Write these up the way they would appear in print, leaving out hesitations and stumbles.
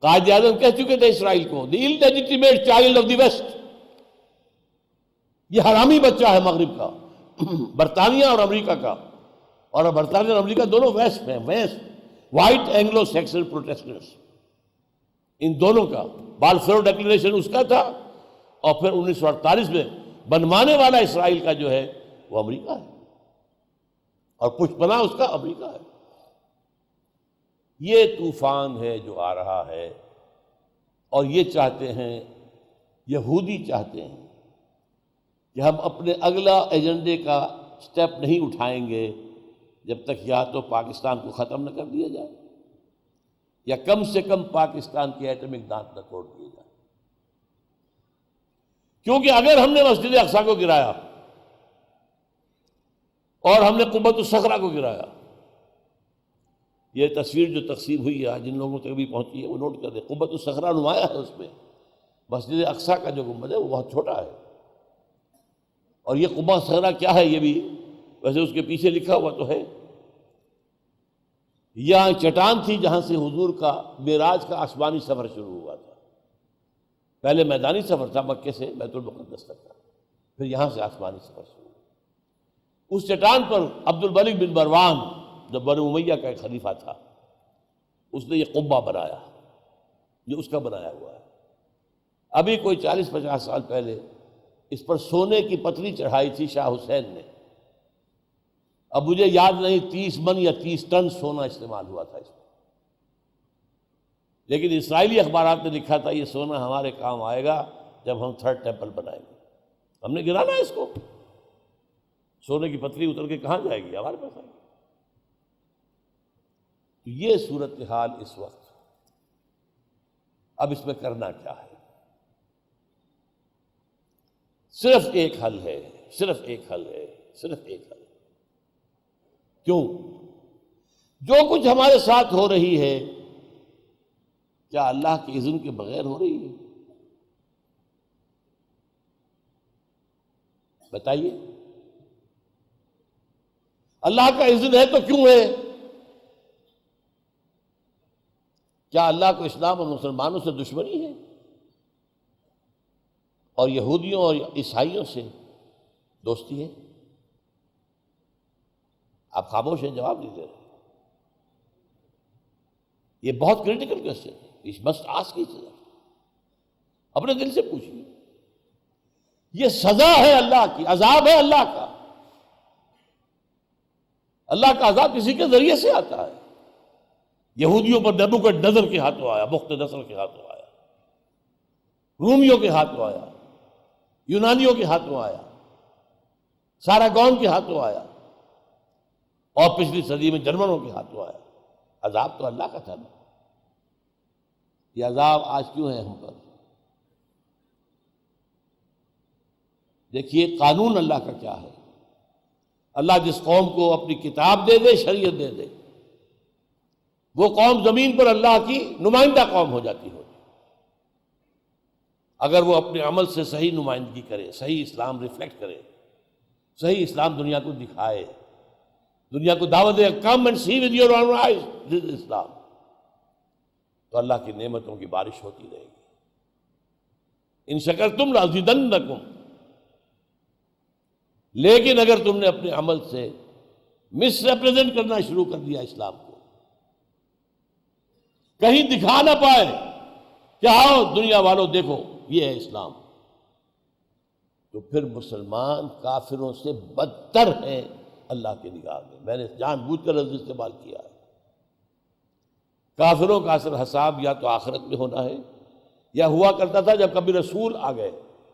قائد اعظم کہہ چکے تھے اسرائیل کو دی illegitimate child of the West، یہ حرامی بچہ ہے مغرب کا، برطانیہ اور امریکہ کا، اور برطانیہ اور امریکہ دونوں ویسٹ میں، west white Anglo Saxon Protestants, ان دونوں کا بالفور ڈکلیریشن اس کا تھا، اور پھر 1948 میں بنوانے والا اسرائیل کا جو ہے وہ امریکہ ہے، اور پشت پناہ اس کا امریکہ ہے۔ یہ طوفان ہے جو آ رہا ہے، اور یہ چاہتے ہیں، یہودی چاہتے ہیں کہ ہم اپنے اگلا ایجنڈے کا سٹیپ نہیں اٹھائیں گے جب تک یا تو پاکستان کو ختم نہ کر دیا جائے، یا کم سے کم پاکستان کے ایٹمک دانت نہ توڑ دیے جائے۔ کیونکہ اگر ہم نے مسجد اقصیٰ کو گرایا اور ہم نے قبۃ الصخرہ کو گرایا، یہ تصویر جو تقسیم ہوئی ہے جن لوگوں تک بھی پہنچی ہے وہ نوٹ کر دیں، قبۃ الصخرہ نمایاں ہے، اس میں مسجد اقصیٰ کا جو گنبد ہے وہ بہت چھوٹا ہے، اور یہ قبۃ الصخرہ کیا ہے یہ بھی ویسے اس کے پیچھے لکھا ہوا تو ہے۔ یہاں چٹان تھی جہاں سے حضور کا معراج کا آسمانی سفر شروع ہوا تھا، پہلے میدانی سفر تھا مکے سے بیت المقدس تک کا، پھر یہاں سے آسمانی سفر شروع ہوا۔ اس چٹان پر عبد الملک بن مروان جو بنو امیہ کا ایک خلیفہ تھا، اس نے یہ قبہ بنایا، یہ اس کا بنایا ہوا ہے۔ ابھی کوئی 40-50 سال پہلے اس پر سونے کی پتری چڑھائی تھی شاہ حسین نے، اب مجھے یاد نہیں 30 من یا 30 ٹن سونا استعمال ہوا تھا اس میں، لیکن اسرائیلی اخبارات نے لکھا تھا یہ سونا ہمارے کام آئے گا جب ہم 3rd ٹیمپل بنائیں گے۔ ہم نے گرانا ہے اس کو، سونے کی پتری اتر کے کہاں جائے گی، ہمارے پاس آئے گی۔ یہ صورتحال اس وقت، اب اس میں کرنا کیا ہے؟ صرف ایک حل ہے، صرف ایک حل ہے، صرف ایک حل ہے۔ کیوں؟ جو کچھ ہمارے ساتھ ہو رہی ہے کیا اللہ کے اذن کے بغیر ہو رہی ہے؟ بتائیے، اللہ کا اذن ہے تو کیوں ہے؟ کیا اللہ کو اسلام اور مسلمانوں سے دشمنی ہے اور یہودیوں اور عیسائیوں سے دوستی ہے؟ آپ خاموش ہیں، جواب نہیں دے رہے۔ یہ بہت کریٹیکل کوسچن ہے، اس مسٹ آسک ایچ ادر، اپنے دل سے پوچھیے۔ یہ سزا ہے اللہ کی، عذاب ہے اللہ کا۔ اللہ کا عذاب کسی کے ذریعے سے آتا ہے۔ یہودیوں پر نبوکدنضر کے ہاتھوں آیا، بخت نصر کے ہاتھوں آیا، رومیوں کے ہاتھوں آیا، یونانیوں کے ہاتھوں آیا، ساراگون کے ہاتھوں آیا، اور پچھلی صدی میں جرمنوں کے ہاتھوں آیا۔ عذاب تو اللہ کا تھا نا۔ یہ عذاب آج کیوں ہے ہم پر؟ دیکھیے قانون اللہ کا کیا ہے۔ اللہ جس قوم کو اپنی کتاب دے دے، شریعت دے دے، وہ قوم زمین پر اللہ کی نمائندہ قوم ہو جاتی ہو، اگر وہ اپنے عمل سے صحیح نمائندگی کرے، صحیح اسلام ریفلیکٹ کرے، صحیح اسلام دنیا کو دکھائے، دنیا کو دعوت دے، come and see with your own eyes this is Islam, تو اللہ کی نعمتوں کی بارش ہوتی رہے گی۔ ان شکرتم لازیدنکم، لیکن اگر تم نے اپنے عمل سے مس ریپرزینٹ کرنا شروع کر دیا اسلام کو، کہیں دکھا نہ پائے کہ آؤ دنیا والوں دیکھو یہ ہے اسلام، تو پھر مسلمان کافروں سے بدتر ہیں اللہ کی نگاہ میں۔ میں نے جان بوجھ کر لفظ استعمال کیا ہے۔ کافروں کا اثر حساب یا تو آخرت میں ہونا ہے، یا ہوا کرتا تھا جب کبھی رسول آ گئے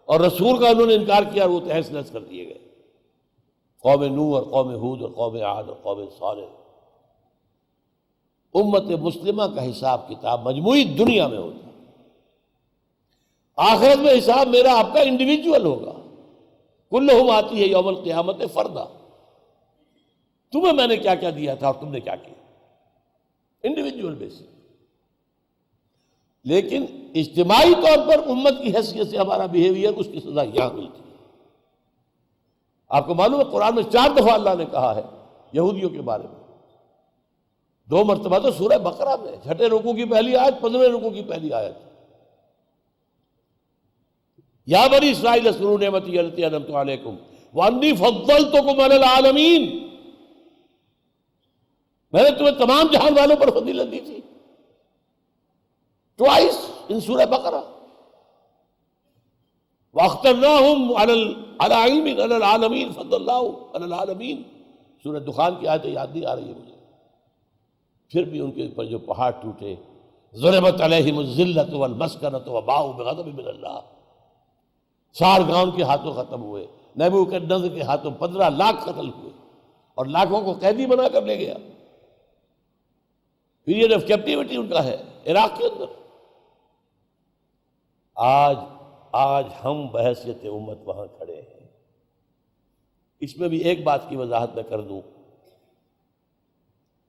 اور رسول کا انہوں نے انکار کیا اور وہ تہس نہس کر دیے گئے، قوم نوح اور قوم ہود اور قوم عاد اور قوم صالح۔ امت مسلمہ کا حساب کتاب مجموعی دنیا میں ہوتا ہے، آخرت میں حساب میرا آپ کا انڈیویجول ہوگا۔ کلہم آتی ہے یوم القیامت فردا، تمہیں میں نے کیا کیا دیا تھا اور تم نے کیا کیا، انڈیویجول بیسس۔ لیکن اجتماعی طور پر امت کی حیثیت سے ہمارا بیہیویئر، اس کی سزا یہاں ملتی ہے۔ آپ کو معلوم ہے قرآن میں 4 دفعہ اللہ نے کہا ہے یہودیوں کے بارے میں 2 مرتبہ تو سورہ بقرہ میں، 6 رکوع کی پہلی آیت، 15 رکوع کی پہلی آیت. یا بنی اسرائیل اذکروا نعمتی التی انعمت علیکم وانی فضلتکم علی العالمین، میں نے تمہیں تمام جہان والوں پر فضیلت دی تھی. ٹوائس ان سورہ بقرہ. واخترناہم علی علم علی العالمین فضل اللہ علی العالمین. سورہ دخان کی آیت یاد نہیں آ رہی ہے مجھے. پھر بھی ان کے اوپر جو پہاڑ ٹوٹے، ضربت علیہم الذلۃ والمسکنۃ وباؤوا بغضب من اللہ. سارگان کے ہاتھوں ختم ہوئے، نیبوکدنضر کے ہاتھوں 15 لاکھ قتل ہوئے اور لاکھوں کو قیدی بنا کر لے گیا. پیریڈ آف کیپٹیوٹی ان کا ہے عراق کے اندر. آج ہم بحیثیت امت وہاں کھڑے ہیں. اس میں بھی ایک بات کی وضاحت میں کر دوں.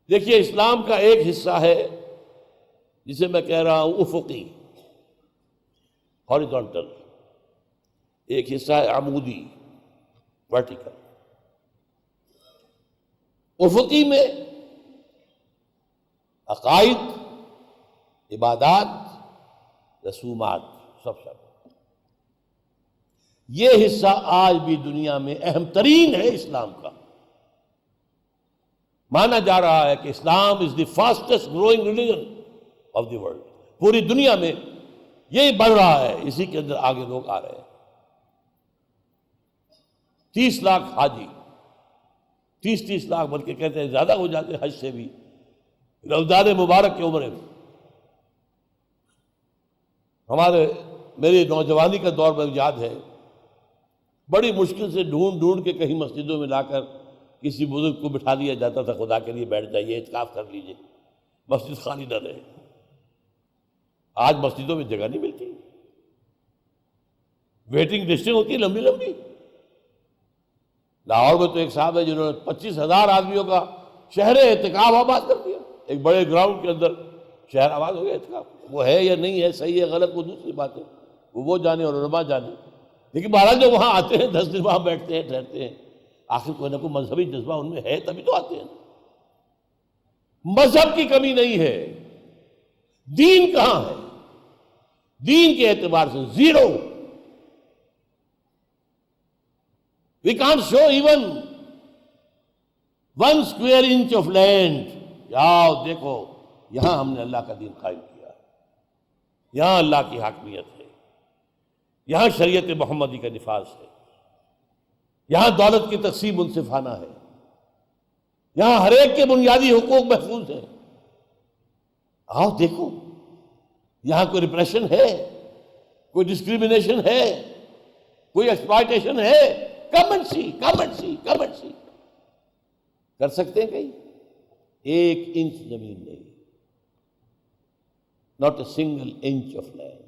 دیکھیے اسلام کا ایک حصہ ہے جسے میں کہہ رہا ہوں افقی، ہاریزونٹل. ایک حصہ ہے عمودی، ورٹیکل. افقی میں عقائد، عبادات، رسومات سب شامل. یہ حصہ آج بھی دنیا میں اہم ترین ہے اسلام کا. مانا جا رہا ہے کہ Islam is the fastest growing religion of the world. پوری دنیا میں یہی بڑھ رہا ہے، اسی کے اندر آگے لوگ آ رہے ہیں. 30 لاکھ حاجی، 30 لاکھ بلکہ کہتے ہیں زیادہ ہو جاتے حج سے بھی رمضان مبارک کے عمرے میں. میری نوجوانی کا دور میں یاد ہے، بڑی مشکل سے ڈھونڈ کے کہیں مسجدوں میں لا کر کسی بزرگ کو بٹھا دیا جاتا تھا، خدا کے لیے بیٹھ جائیے، اعتکاف کر لیجیے، مسجد خالی نہ رہے. آج مسجدوں میں جگہ نہیں ملتی، ویٹنگ لسٹیں ہوتی ہیں لمبی لمبی. لاہور میں تو ایک صاحب ہے جنہوں نے 25,000 آدمیوں کا شہر اعتکاف آباد کر دیا. ایک بڑے گراؤنڈ کے اندر شہر آباد ہو گیا اعتکاف. وہ ہے یا نہیں ہے، صحیح ہے غلط، وہ دوسری بات ہے، وہ جانے اور علماء جانے. لیکن بہرحال جو وہاں آتے ہیں 10 دن وہاں بیٹھتے ہیں، ٹھہرتے ہیں، آخر کوئی نہ کوئی مذہبی جذبہ ان میں ہے تبھی تو آتے ہیں. مذہب کی کمی نہیں ہے، دین کہاں ہے؟ دین کے اعتبار سے zero. We can't show even 1 square inch of land. جاؤ دیکھو، یہاں ہم نے اللہ کا دین قائم کیا، یہاں اللہ کی حاکمیت ہے، یہاں شریعت محمدی کا نفاذ ہے، یہاں دولت کی تقسیم منصفانہ ہے، یہاں ہر ایک کے بنیادی حقوق محفوظ ہیں. آؤ دیکھو، یہاں کوئی ریپریشن ہے، کوئی ڈسکریمنیشن ہے، کوئی ایکسپلائٹیشن ہے؟ کم اینڈ سی. کر سکتے ہیں کہیں؟ 1 انچ زمین نہیں، not a single inch of land.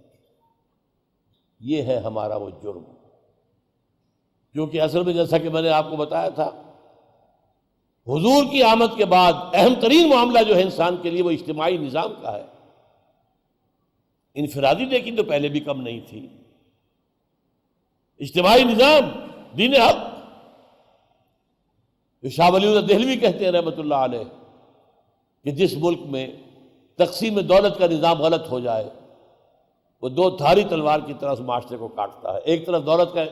یہ ہے ہمارا وہ جرم جو کہ اصل میں جیسا کہ میں نے آپ کو بتایا تھا، حضور کی آمد کے بعد اہم ترین معاملہ جو ہے انسان کے لیے وہ اجتماعی نظام کا ہے. انفرادی لیکن تو پہلے بھی کم نہیں تھی. اجتماعی نظام دین حق. شاہ ولی اللہ دہلوی کہتے ہیں رحمۃ اللہ علیہ کہ جس ملک میں تقسیم دولت کا نظام غلط ہو جائے وہ 2 دھاری تلوار کی طرح اس معاشرے کو کاٹتا ہے. ایک طرف دولت کا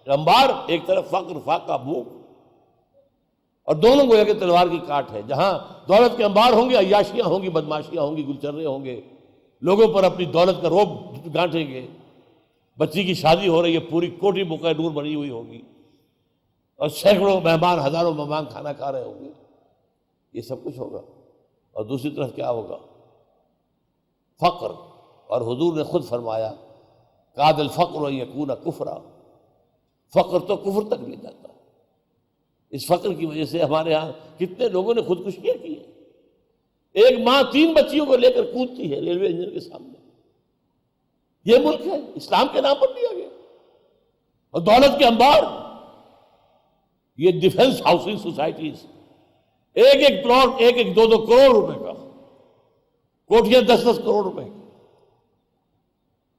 انبار، ایک طرف فقر، فاقہ، بھوک، اور دونوں گویا کہ تلوار کی کاٹ ہے. جہاں دولت کے انبار ہوں گے عیاشیاں ہوں گی، بدماشیاں ہوں گی، گلچرے ہوں گے، لوگوں پر اپنی دولت کا روب گانٹیں گے. بچی کی شادی ہو رہی ہے، پوری کوٹھی بقع نور بنی ہوئی ہوگی اور سینکڑوں مہمان، ہزاروں مہمان کھانا کھا رہے ہوں گے. یہ سب کچھ ہوگا. اور دوسری طرف کیا ہوگا؟ فقر. اور حضور نے خود فرمایا کاد الفقر ان یکون کفرا. فقر تو کفر تک لے جاتا ہے. اس فقر کی وجہ سے ہمارے ہاں کتنے لوگوں نے خودکشیاں کی ہیں. ایک ماں 3 بچیوں کو لے کر کودتی ہے ریلوے انجن کے سامنے. یہ ملک ہے اسلام کے نام پر دیا گیا. اور دولت کے انبار، یہ ڈیفنس ہاؤسنگ سوسائٹیز، ایک پلاٹ 1-2 کروڑ روپے کا، کوٹیاں 10 کروڑ روپے کی.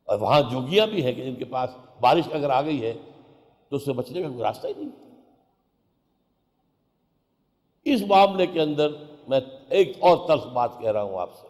اور وہاں جوگیاں بھی ہیں کہ جن کے پاس بارش اگر آ گئی ہے تو اس سے بچنے کا کوئی راستہ ہی نہیں. اس معاملے کے اندر میں ایک اور تلخ بات کہہ رہا ہوں آپ سے،